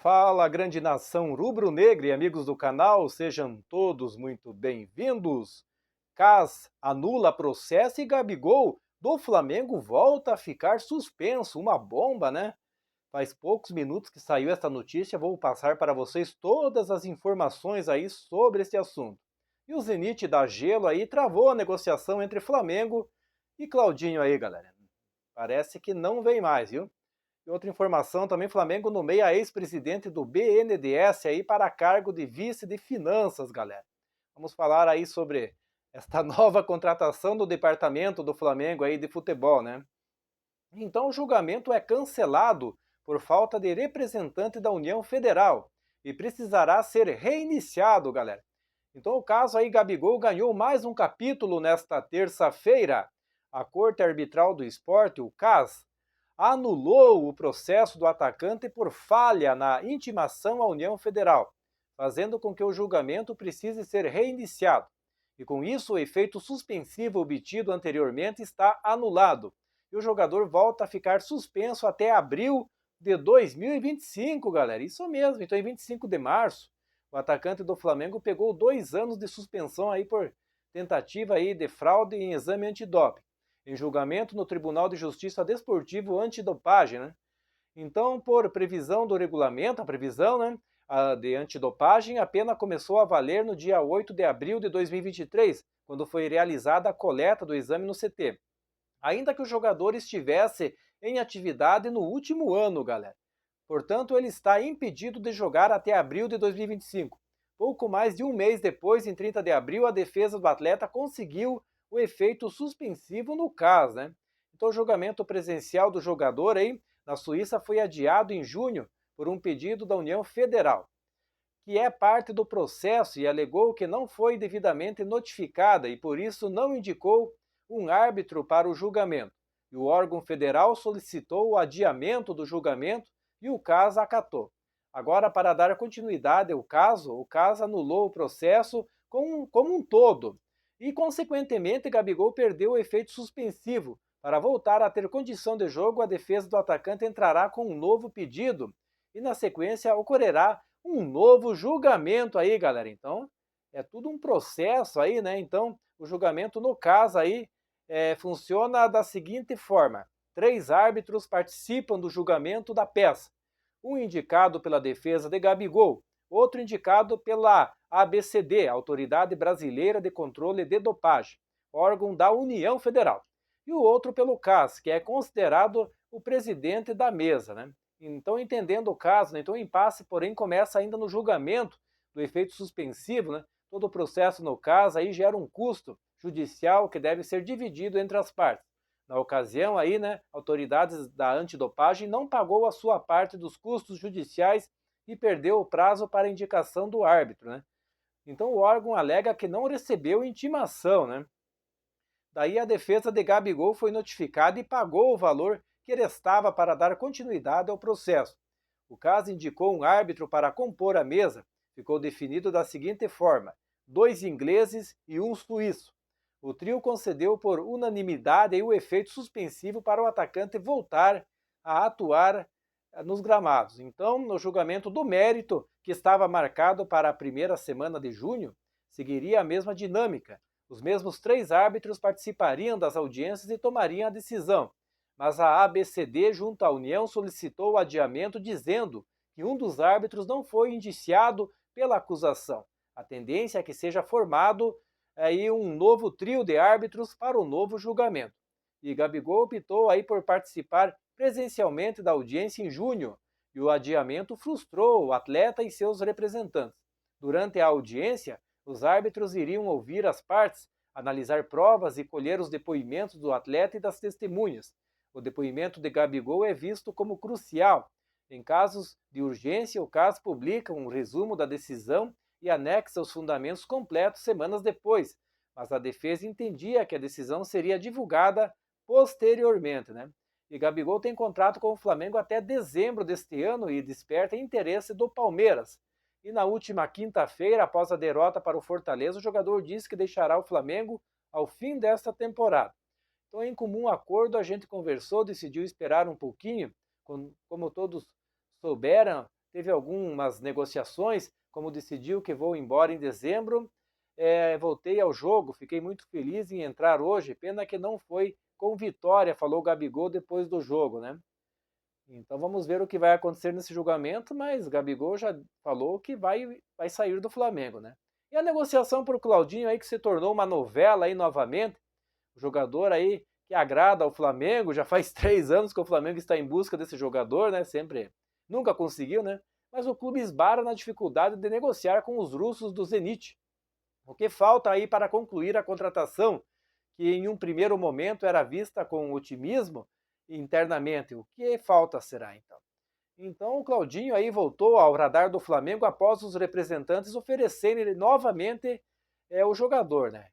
Fala, grande nação rubro-negra e amigos do canal, sejam todos muito bem-vindos. CAS anula processo e Gabigol do Flamengo volta a ficar suspenso. Uma bomba, né? Faz poucos minutos que saiu essa notícia, vou passar para vocês todas as informações aí sobre esse assunto. E o Zenit da Gelo aí travou a negociação entre Flamengo e Claudinho aí, galera. Parece que não vem mais, viu? E outra informação também, Flamengo nomeia ex-presidente do BNDES aí para cargo de vice de finanças, galera. Vamos falar aí sobre esta nova contratação do departamento do Flamengo aí de futebol, né? Então o julgamento é cancelado por falta de representante da União Federal e precisará ser reiniciado, galera. Então o caso aí Gabigol ganhou mais um capítulo nesta terça-feira. A Corte Arbitral do Esporte, o CAS, anulou o processo do atacante por falha na intimação à União Federal, fazendo com que o julgamento precise ser reiniciado. E com isso, o efeito suspensivo obtido anteriormente está anulado. E o jogador volta a ficar suspenso até abril de 2025, galera. Isso mesmo, então em 25 de março, o atacante do Flamengo pegou 2 anos de suspensão aí por tentativa aí de fraude em exame antidoping em julgamento no Tribunal de Justiça Desportivo Antidopagem, né? Então, por previsão do regulamento, a previsão, né, de antidopagem, a pena começou a valer no dia 8 de abril de 2023, quando foi realizada a coleta do exame no CT. Ainda que o jogador estivesse em atividade no último ano, galera. Portanto, ele está impedido de jogar até abril de 2025. Pouco mais de um mês depois, em 30 de abril, a defesa do atleta conseguiu o efeito suspensivo no caso, né? Então, o julgamento presencial do jogador aí na Suíça foi adiado em junho por um pedido da União Federal, que é parte do processo e alegou que não foi devidamente notificada e por isso não indicou um árbitro para o julgamento. E o órgão federal solicitou o adiamento do julgamento e o caso acatou. Agora, para dar continuidade ao caso, o caso anulou o processo como um todo e, consequentemente, Gabigol perdeu o efeito suspensivo. Para voltar a ter condição de jogo, a defesa do atacante entrará com um novo pedido e, na sequência, ocorrerá um novo julgamento aí, galera. Então, é tudo um processo aí, né? Então, o julgamento, no caso aí, funciona da seguinte forma: três árbitros participam do julgamento da peça. Um indicado pela defesa de Gabigol, outro indicado pela ABCD, Autoridade Brasileira de Controle de Dopagem, órgão da União Federal, e o outro pelo CAS, que é considerado o presidente da mesa, né? Então, entendendo o caso, né, então o impasse, porém, começa ainda no julgamento do efeito suspensivo, né? Todo o processo no caso aí gera um custo judicial que deve ser dividido entre as partes. Na ocasião aí, né, autoridades da antidopagem não pagou a sua parte dos custos judiciais e perdeu o prazo para indicação do árbitro, né? Então o órgão alega que não recebeu intimação, né? Daí a defesa de Gabigol foi notificada e pagou o valor que restava para dar continuidade ao processo. O caso indicou um árbitro para compor a mesa. Ficou definido da seguinte forma: dois ingleses e um suíço. O trio concedeu por unanimidade o efeito suspensivo para o atacante voltar a atuar nos gramados. Então, no julgamento do mérito, que estava marcado para a primeira semana de junho, seguiria a mesma dinâmica. Os mesmos três árbitros participariam das audiências e tomariam a decisão. Mas a ABCD, junto à União, solicitou o adiamento, dizendo que um dos árbitros não foi indiciado pela acusação. A tendência é que seja formado aí um novo trio de árbitros para o novo julgamento. E Gabigol optou aí por participar presencialmente da audiência em junho, e o adiamento frustrou o atleta e seus representantes. Durante a audiência, os árbitros iriam ouvir as partes, analisar provas e colher os depoimentos do atleta e das testemunhas. O depoimento de Gabigol é visto como crucial. Em casos de urgência, o CAS publica um resumo da decisão e anexa os fundamentos completos semanas depois, mas a defesa entendia que a decisão seria divulgada posteriormente, né? E Gabigol tem contrato com o Flamengo até dezembro deste ano e desperta interesse do Palmeiras. E na última quinta-feira, após a derrota para o Fortaleza, o jogador disse que deixará o Flamengo ao fim desta temporada. Então, em comum acordo, a gente conversou, decidiu esperar um pouquinho, como todos souberam, teve algumas negociações, como decidiu que vou embora em dezembro, voltei ao jogo, fiquei muito feliz em entrar hoje, pena que não foi com vitória, falou o Gabigol depois do jogo, né? Então vamos ver o que vai acontecer nesse julgamento, mas Gabigol já falou que vai sair do Flamengo, né? E a negociação para o Claudinho aí que se tornou uma novela aí novamente, o jogador aí que agrada ao Flamengo, já faz 3 anos que o Flamengo está em busca desse jogador, né? Sempre, nunca conseguiu, né? Mas o clube esbarra na dificuldade de negociar com os russos do Zenit. O que falta aí para concluir a contratação, que em um primeiro momento era vista com otimismo internamente, o que falta será então? Então o Claudinho aí voltou ao radar do Flamengo após os representantes oferecerem novamente o jogador, né?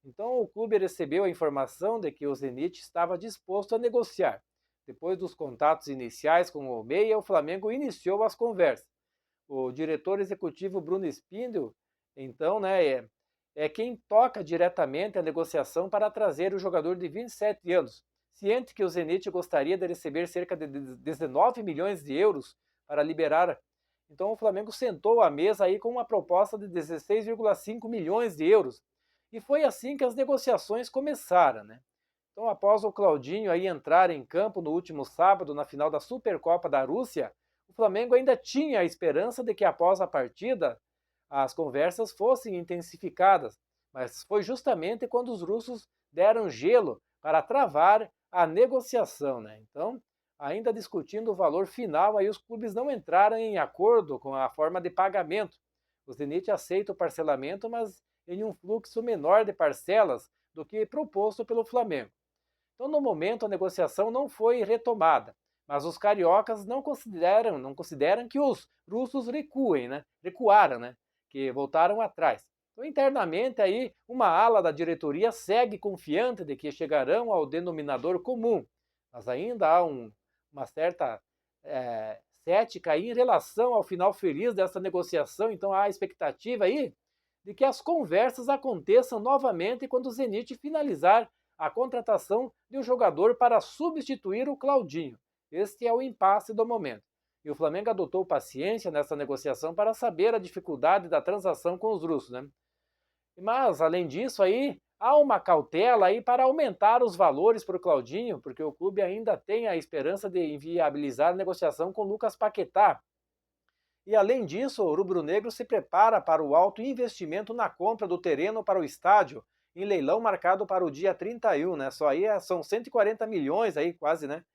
Então o clube recebeu a informação de que o Zenit estava disposto a negociar. Depois dos contatos iniciais com o Meia, o Flamengo iniciou as conversas. O diretor executivo Bruno Spindel, então, né, é quem toca diretamente a negociação para trazer o jogador de 27 anos, ciente que o Zenit gostaria de receber cerca de 19 milhões de euros para liberar. Então o Flamengo sentou à mesa aí com uma proposta de 16,5 milhões de euros. E foi assim que as negociações começaram, né? Então, após o Claudinho aí entrar em campo no último sábado na final da Supercopa da Rússia, o Flamengo ainda tinha a esperança de que após a partida as conversas fossem intensificadas, mas foi justamente quando os russos deram gelo para travar a negociação, né? Então, ainda discutindo o valor final, aí os clubes não entraram em acordo com a forma de pagamento. O Zenit aceita o parcelamento, mas em um fluxo menor de parcelas do que proposto pelo Flamengo. Então, no momento, a negociação não foi retomada, mas os cariocas não consideram que os russos recuaram, né? Que voltaram atrás. Então, internamente, aí, uma ala da diretoria segue confiante de que chegarão ao denominador comum, mas ainda há uma certa cética aí em relação ao final feliz dessa negociação. Então, há a expectativa aí de que as conversas aconteçam novamente quando o Zenit finalizar a contratação de um jogador para substituir o Claudinho. Este é o impasse do momento. E o Flamengo adotou paciência nessa negociação para saber a dificuldade da transação com os russos, né? Mas, além disso, aí, há uma cautela aí para aumentar os valores para o Claudinho, porque o clube ainda tem a esperança de inviabilizar a negociação com Lucas Paquetá. E, além disso, o rubro-negro se prepara para o alto investimento na compra do terreno para o estádio, em leilão marcado para o dia 31, né? Só aí são 140 milhões aí, quase, né?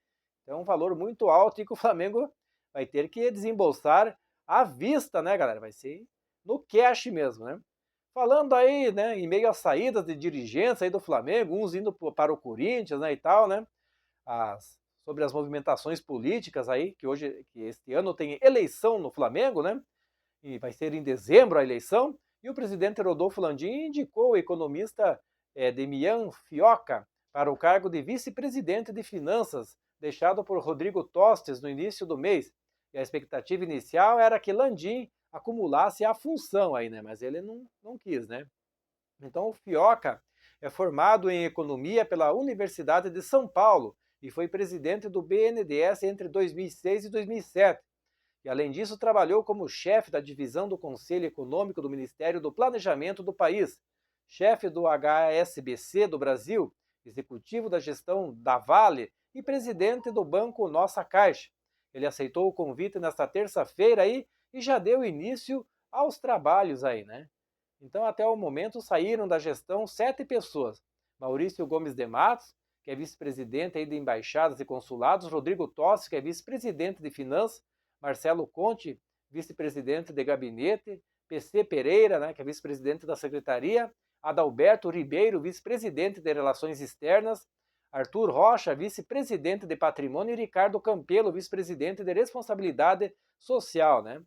Então, é um valor muito alto e que o Flamengo vai ter que desembolsar à vista, né, galera? Vai ser no cash mesmo, né? Falando aí, né, em meio às saídas de dirigentes aí do Flamengo, uns indo para o Corinthians, né, e tal, né? Sobre as movimentações políticas aí, que este ano tem eleição no Flamengo, né? E vai ser em dezembro a eleição. E o presidente Rodolfo Landim indicou o economista Demian Fioca para o cargo de vice-presidente de finanças, deixado por Rodrigo Tostes no início do mês. E a expectativa inicial era que Landim acumulasse a função aí, né? Mas ele não quis, né? Então o Fioca é formado em economia pela Universidade de São Paulo e foi presidente do BNDES entre 2006 e 2007. E além disso trabalhou como chefe da divisão do Conselho Econômico do Ministério do Planejamento do país, chefe do HSBC do Brasil, executivo da gestão da Vale e presidente do Banco Nossa Caixa. Ele aceitou o convite nesta terça-feira aí e já deu início aos trabalhos aí, né? Então, até o momento, saíram da gestão 7 pessoas. Maurício Gomes de Matos, que é vice-presidente aí de embaixadas e consulados, Rodrigo Tossi, que é vice-presidente de finanças, Marcelo Conte, vice-presidente de gabinete, PC Pereira, né, que é vice-presidente da secretaria, Adalberto Ribeiro, vice-presidente de relações externas, Arthur Rocha, vice-presidente de patrimônio, e Ricardo Campelo, vice-presidente de responsabilidade social, né?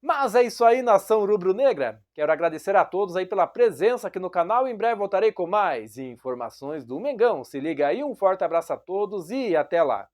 Mas é isso aí, nação rubro-negra. Quero agradecer a todos aí pela presença aqui no canal. Em breve voltarei com mais informações do Mengão. Se liga aí, um forte abraço a todos e até lá.